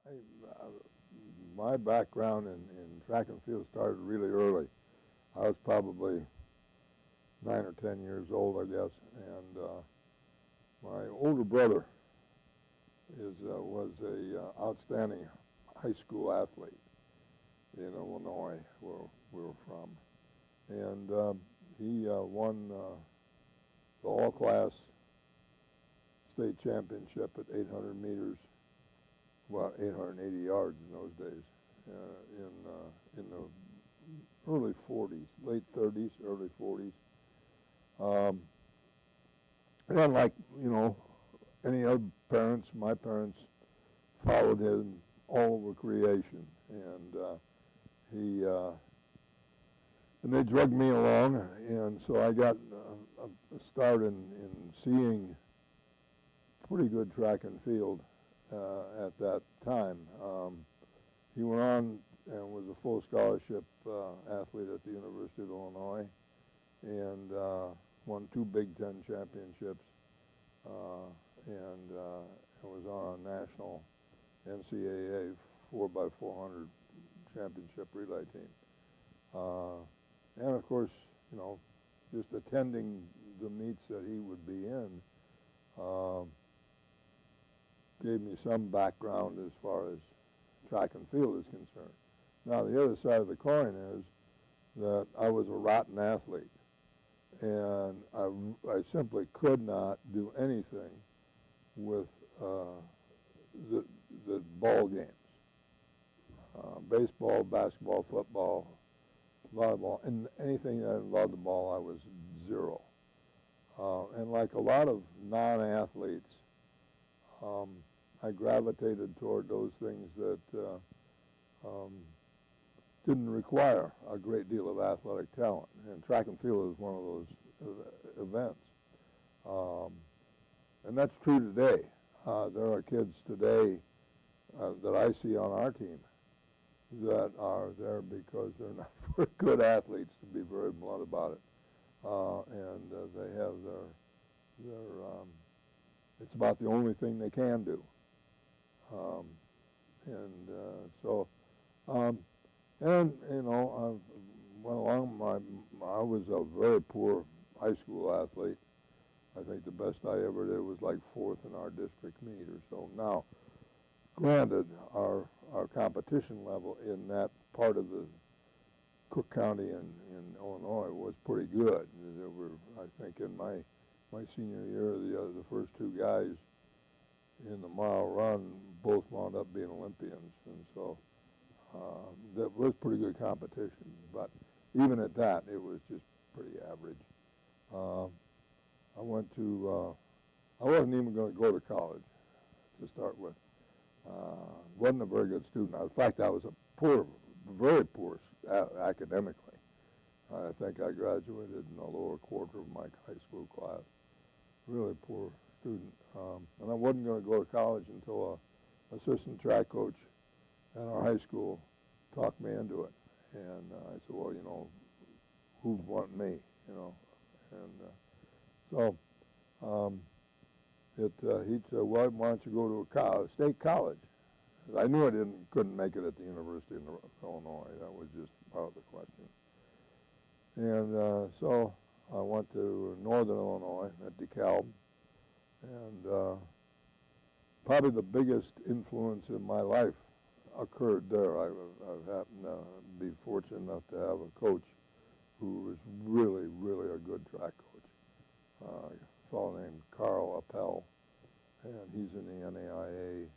uh, my background in track and field started really early. I was probably 9 or 10 years old, I guess, and my older brother was a outstanding high school athlete in Illinois, where we were from, and he won the all-class state championship at 800 meters, well, 880 yards in those days, in the early 40s, late 30s, early 40s. Um, and like, any other parents, my parents followed him all over creation. He, and they drugged me along, and so I got a start in seeing pretty good track and field at that time. He went on and was a full scholarship athlete at the University of Illinois, and won 2 Big Ten championships, and was on a national NCAA 4x400 championship relay team. And of course, just attending the meets that he would be in gave me some background as far as track and field is concerned. Now, the other side of the coin is that I was a rotten athlete, and I simply could not do anything with the ball games. Baseball, basketball, football, volleyball, and anything that involved the ball, I was zero. And like a lot of non-athletes, I gravitated toward those things that didn't require a great deal of athletic talent, and track and field is one of those events. And that's true today. There are kids today that I see on our team that are there because they're not very good athletes, to be very blunt about it. And they have their it's about the only thing they can do. And I went along. I was a very poor high school athlete. I think the best I ever did was like 4th in our district meet or so. Now, granted, our competition level in that part of the Cook County in Illinois was pretty good. There were, I think, in my senior year, the first 2 guys in the mile run both wound up being Olympians, and so that was pretty good competition. But even at that, it was just pretty average. I wasn't even going to go to college to start with. Wasn't a very good student. In fact, I was a very poor academically. I think I graduated in the lower quarter of my high school class. Really poor student. And I wasn't going to go to college until an assistant track coach at our high school talked me into it. And I said, well, who'd want me, And so he said, well, why don't you go to a state college? I knew I couldn't make it at the University of Illinois. That was just out of the question. And so I went to Northern Illinois at DeKalb, and probably the biggest influence in my life occurred there. I've happened to be fortunate enough to have a coach who was really, really a good track coach, a fellow named Carl Appel, and he's in the NAIA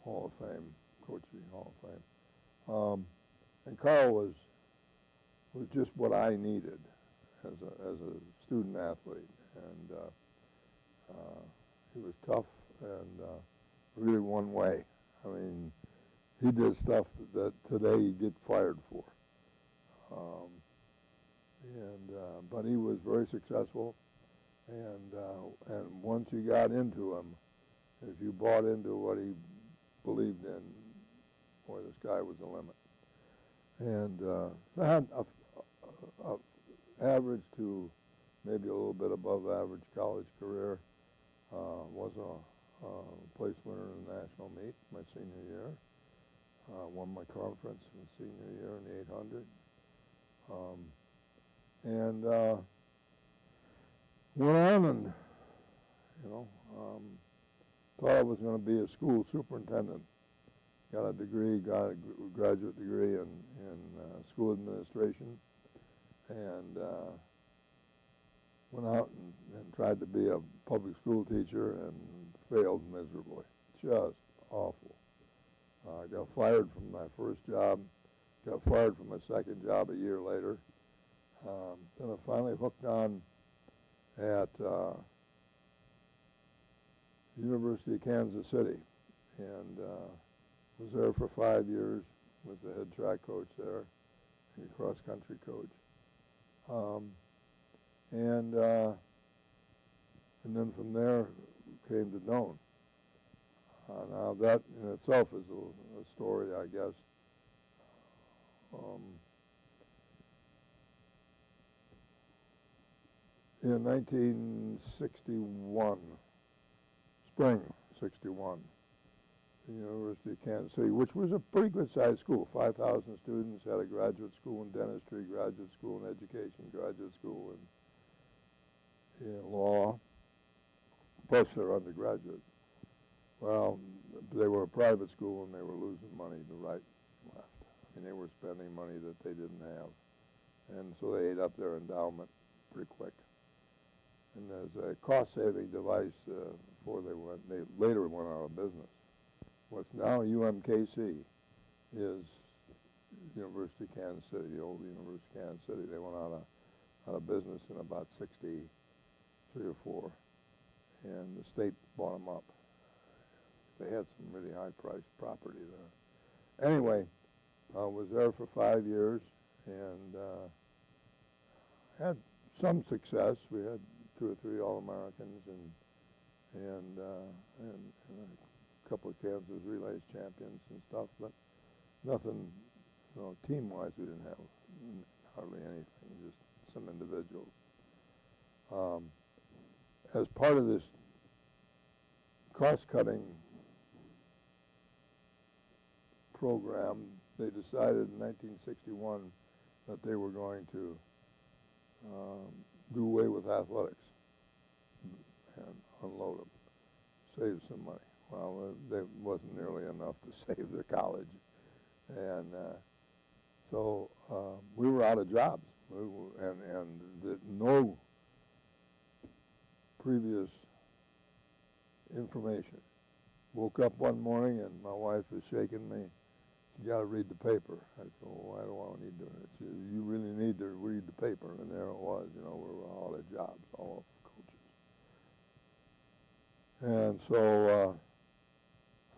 Hall of Fame, Coaching Hall of Fame. And Carl was just what I needed as a student athlete, and he was tough and really one way. I mean, he did stuff that today he'd get fired for. But he was very successful, and once you got into him, if you bought into what he believed in, boy, this guy was the limit. And I had a average to maybe a little bit above average college career. Was place winner in the national meet my senior year. Won my conference in senior year in the 800. And went on and, thought I was going to be a school superintendent. Got a degree, got a graduate degree in school administration, and went out and tried to be a public school teacher and failed miserably. Just awful. I got fired from my first job, got fired from my second job a year later. Then I finally hooked on at University of Kansas City, and was there for 5 years, was the head track coach there, and cross-country coach. And then from there came to Doane. Now that in itself is a story, I guess. In 1961, spring 61, the University of Kansas City, which was a pretty good-sized school, 5,000 students, had a graduate school in dentistry, graduate school in education, graduate school in law, plus their undergraduate. Well, they were a private school and they were losing money to right and left. I mean, they were spending money that they didn't have. And so they ate up their endowment pretty quick. And as a cost-saving device before they later went out of business. What's now UMKC is University of Kansas City, the old University of Kansas City. They went out of business in about 63 or 4, and the state bought them up. They had some really high-priced property there. Anyway, I was there for 5 years and had some success. We had 2 or 3 All-Americans and a couple of Kansas Relays champions and stuff, but nothing, team-wise we didn't have hardly anything, just some individuals. As part of this cost-cutting program, they decided in 1961 that they were going to do away with athletics and unload them, save some money. Well, there wasn't nearly enough to save their college. And so we were out of jobs. No previous information. Woke up one morning and my wife was shaking me. You got to read the paper. I said, well, why do I need to? She said, you really need to read the paper. And there it was, we were all out of jobs, all coaches. And so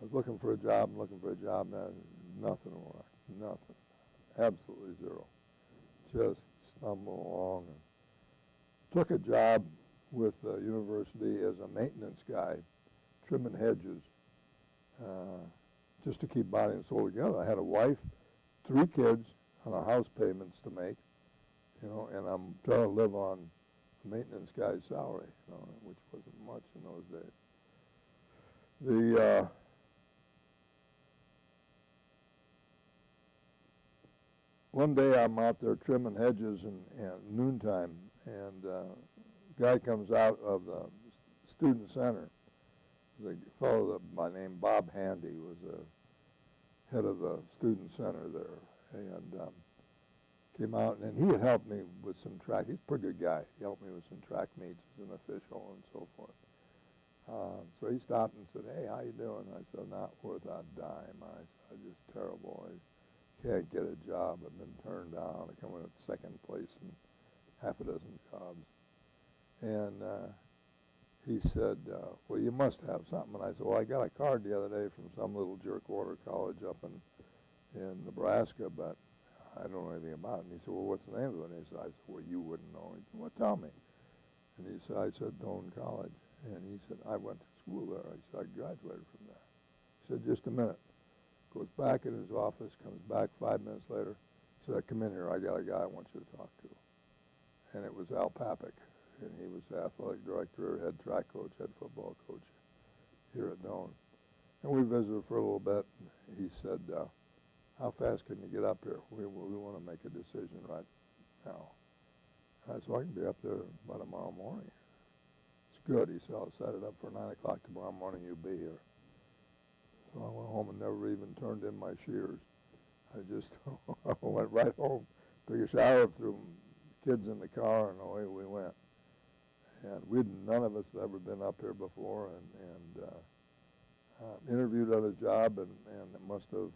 I was looking for a job, and nothing worked, nothing, absolutely zero. Just stumbled along and took a job with the university as a maintenance guy, trimming hedges, just to keep body and soul together. I had a wife, 3 kids, and a house payments to make, and I'm trying to live on a maintenance guy's salary, which wasn't much in those days. One day I'm out there trimming hedges and noontime, and a guy comes out of the student center. The fellow by name Bob Handy was the head of the student center there, and came out, and he had helped me with some track. He's a pretty good guy. He helped me with some track meets as an official and so forth. So he stopped and said, hey, how you doing? I said, not worth a dime. I said, I'm just terrible. I can't get a job. I've been turned down. I come in at second place in half a dozen jobs. And he said, well, you must have something. And I said, well, I got a card the other day from some little jerkwater college up in Nebraska, but I don't know anything about it. And he said, well, what's the name of it? And I said, well, you wouldn't know. He said, well, tell me. And I said, Doane College. And he said, I went to school there. I said, I graduated from there. He said, just a minute. Goes back in his office, comes back 5 minutes later. He said, come in here. I got a guy I want you to talk to. And it was Al Papik. And he was the athletic director, head track coach, head football coach here at Doane. And we visited for a little bit. He said, how fast can you get up here? We want to make a decision right now. I said, I can be up there by tomorrow morning. It's good. He said, I'll set it up for 9 o'clock tomorrow morning. You'll be here. So I went home and never even turned in my shears. I just went right home, took a shower, threw kids in the car, and away we went. And none of us had ever been up here before, and interviewed at a job, and it must have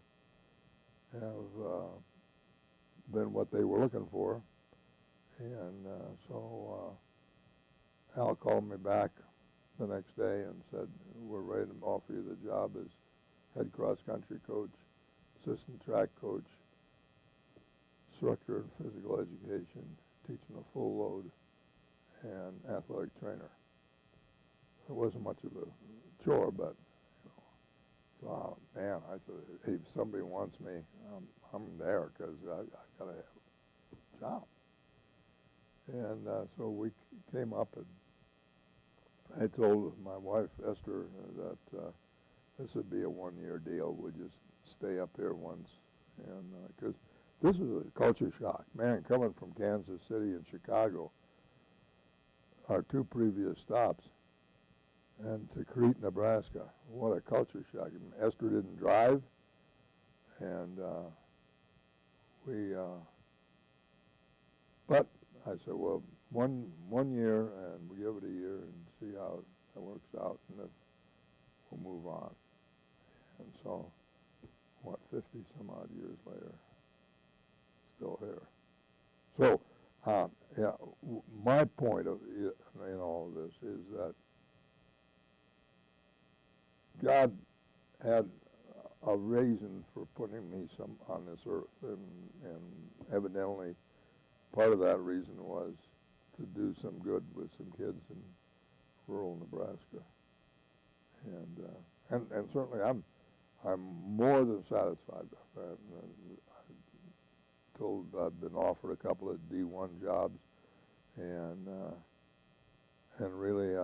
been what they were looking for. And so Al called me back the next day and said, we're ready to offer you the job as head cross-country coach, assistant track coach, instructor in physical education, teaching a full load, and athletic trainer. It wasn't much of a chore, but, so, man, I said, hey, if somebody wants me, I'm there, because I got to have a job. And so we came up, and I told my wife, Esther, that this would be a one-year deal. We'd just stay up here once, and because this was a culture shock. Man, coming from Kansas City and Chicago, our two previous stops, and to Crete, Nebraska, what a culture shock. Esther didn't drive, and but I said, well, one year, and we give it a year and see how it works out, and if we'll move on. And so, 50 some odd years later, still here. So, yeah, my point in all of this is that God had a reason for putting me on this earth, and evidently part of that reason was to do some good with some kids in rural Nebraska. And certainly I'm more than satisfied with that. I've been offered a couple of D1 jobs, and really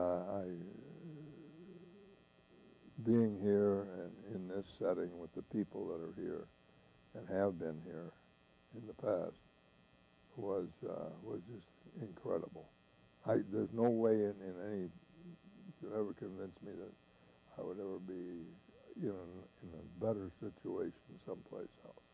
being here and in this setting with the people that are here and have been here in the past was just incredible. There's no way in any you could ever convince me that I would ever be in a better situation someplace else.